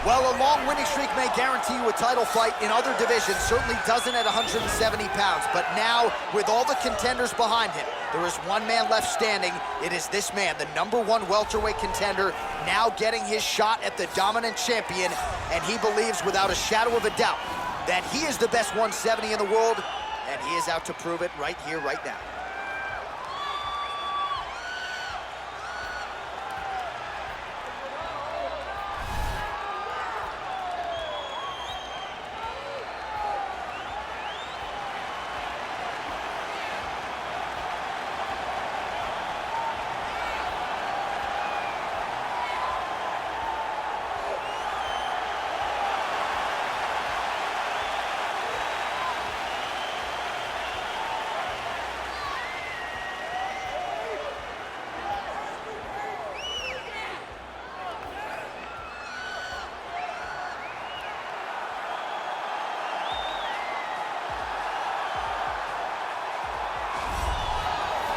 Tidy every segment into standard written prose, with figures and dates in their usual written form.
Well, a long winning streak may guarantee you a title fight in other divisions, certainly doesn't at 170 pounds. But now, with all the contenders behind him, there is one man left standing. It is this man, the #1 welterweight contender, now getting his shot at the dominant champion. And he believes without a shadow of a doubt that he is the best 170 in the world, and he is out to prove it right here, right now.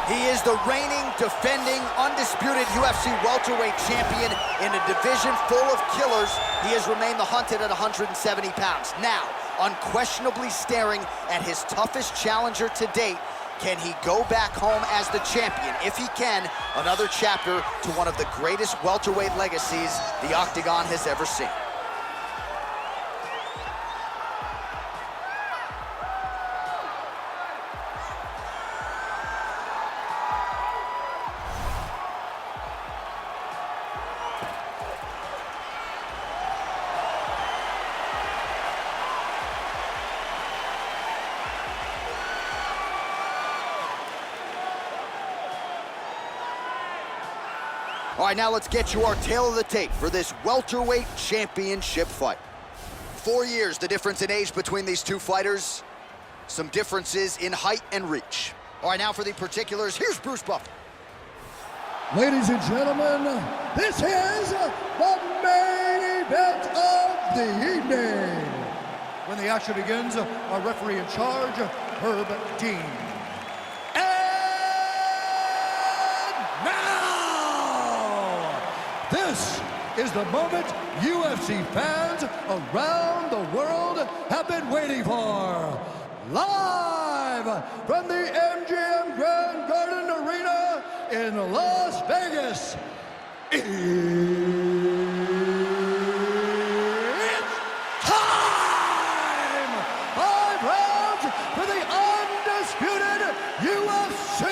He is the reigning, defending, undisputed UFC welterweight champion in a division full of killers. He has remained the hunted at 170 pounds. Now, unquestionably staring at his toughest challenger to date. Can he go back home as the champion? If he can, another chapter to one of the greatest welterweight legacies the Octagon has ever seen. All right, now let's get you our tale of the tape for this welterweight championship fight. 4 years, the difference in age between these two fighters. Some differences in height and reach. All right, now for the particulars, here's Bruce Buffer. Ladies and gentlemen, this is the main event of the evening. When the action begins, our referee in charge, Herb Dean. This is the moment UFC fans around the world have been waiting for. Live from the MGM Grand Garden Arena in Las Vegas, it's time! 5 rounds for the undisputed UFC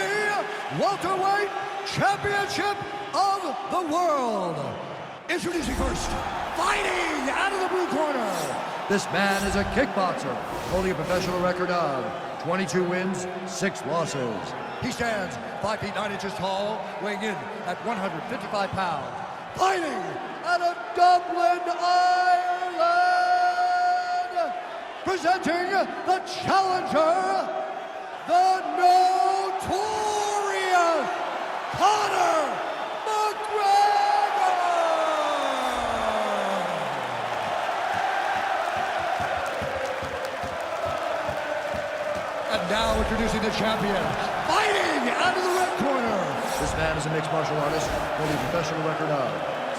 welterweight championship of the world. Introducing first, fighting out of the blue corner. This man is a kickboxer, holding a professional record of 22 wins, 6 losses. He stands 5 feet 9 inches tall, weighing in at 155 pounds. Fighting out of Dublin, Ireland. Presenting the challenger, the notorious Conor McGregor! And now introducing the champion, fighting out of the red corner. This man is a mixed martial artist, holding a professional record of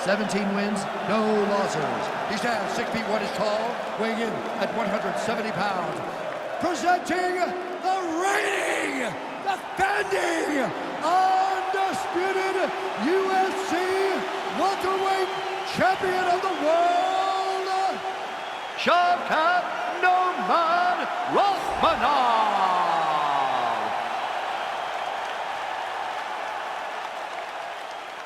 17 wins, no losses. He stands 6 feet 1 inches tall, weighing in at 170 pounds. Presenting the reigning, defending, undisputed UFC welterweight champion of the world, Shavkat Rakhmonov.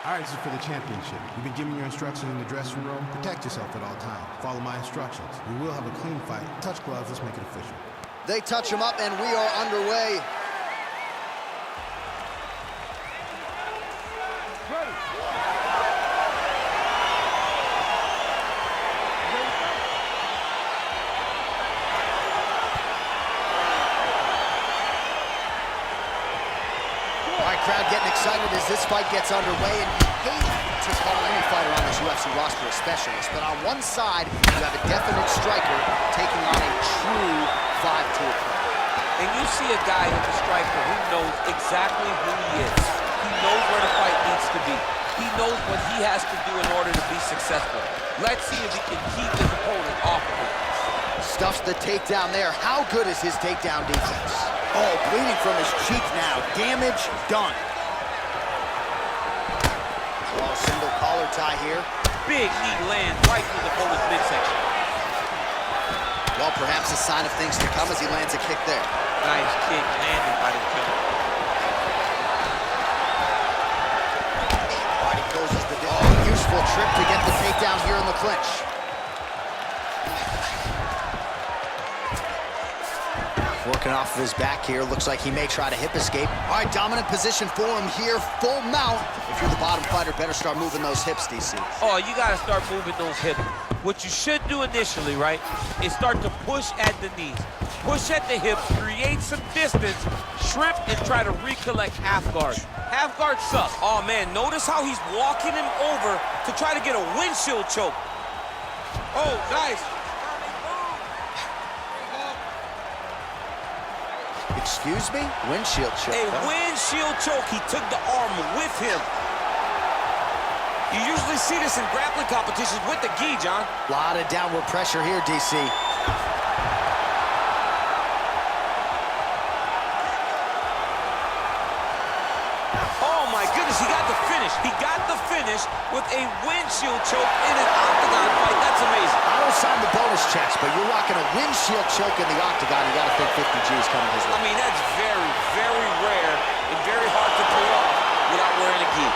All right, this is for the championship. You've been giving your instructions in the dressing room. Protect yourself at all times. Follow my instructions. We will have a clean fight. Touch gloves. Let's make it official. They touch him up, and we are underway. All right, crowd getting excited as this fight gets underway, and you hate to call any fighter on this UFC roster a specialist, but on one side, you have a definite striker taking on a true 5-tool player. And you see a guy who's a striker who knows exactly who he is. He knows where the fight needs to be. He knows what he has to do in order to be successful. Let's see if he can keep his opponent off of him. Stuffs the takedown there. How good is his takedown defense? Oh, bleeding from his cheek now. Damage done. Oh, single collar tie here. Big knee lands right through the opponent's midsection. Well, perhaps a sign of things to come as he lands a kick there. Nice kick landed by the killer. All right, he closes the door. Oh, useful trip to get the takedown here in the clinch. Working off of his back here. Looks like he may try to hip escape. All right, dominant position for him here. Full mount. If you're the bottom fighter, better start moving those hips, DC. Oh, you got to start moving those hips. What you should do initially, right, is start to push at the knees. Push at the hips, create some distance, shrimp, and try to recollect half guard. Half guard sucks. Oh, man, notice how he's walking him over to try to get a windshield choke. Oh, nice. Excuse me? Windshield choke. A windshield choke. He took the arm with him. You usually see this in grappling competitions with the gi, John. A lot of downward pressure here, DC. Oh, my goodness, he got the finish. He got the finish with a windshield choke in an octagon fight. That's amazing. I don't sign the bonus checks, but you're rocking a windshield choke in the octagon. You got to think 50 G's coming his way. I mean, that's very, very rare and very hard to pull off without wearing a gi.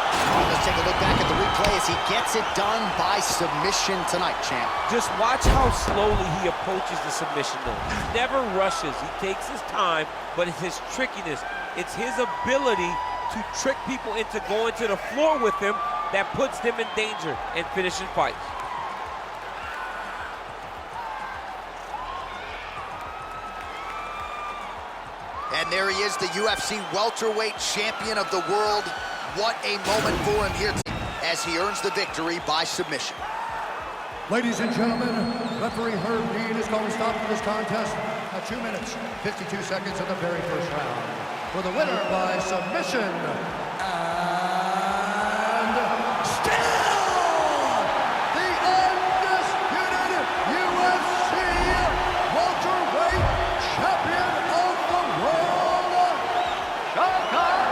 All right, let's take a look back at the replay as he gets it done by submission tonight, champ. Just watch how slowly he approaches the submission, though. He never rushes. He takes his time, but it's his trickiness. It's his ability to trick people into going to the floor with him that puts them in danger and finishing fights. And there he is, the UFC welterweight champion of the world. What a moment for him here as he earns the victory by submission. Ladies and gentlemen, referee Herb Dean is calling stop to this contest at 2 minutes, 52 seconds of the very first round. For the winner by submission, and still the undisputed UFC welterweight champion of the world, Shavkat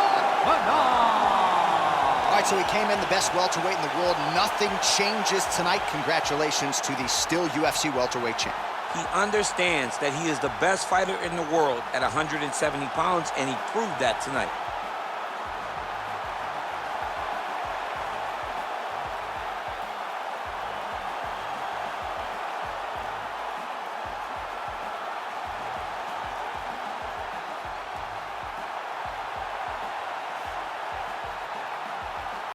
Rakhmonov. All right, so he came in the best welterweight in the world. Nothing changes tonight. Congratulations to the still UFC welterweight champ. He understands that he is the best fighter in the world at 170 pounds, and he proved that tonight.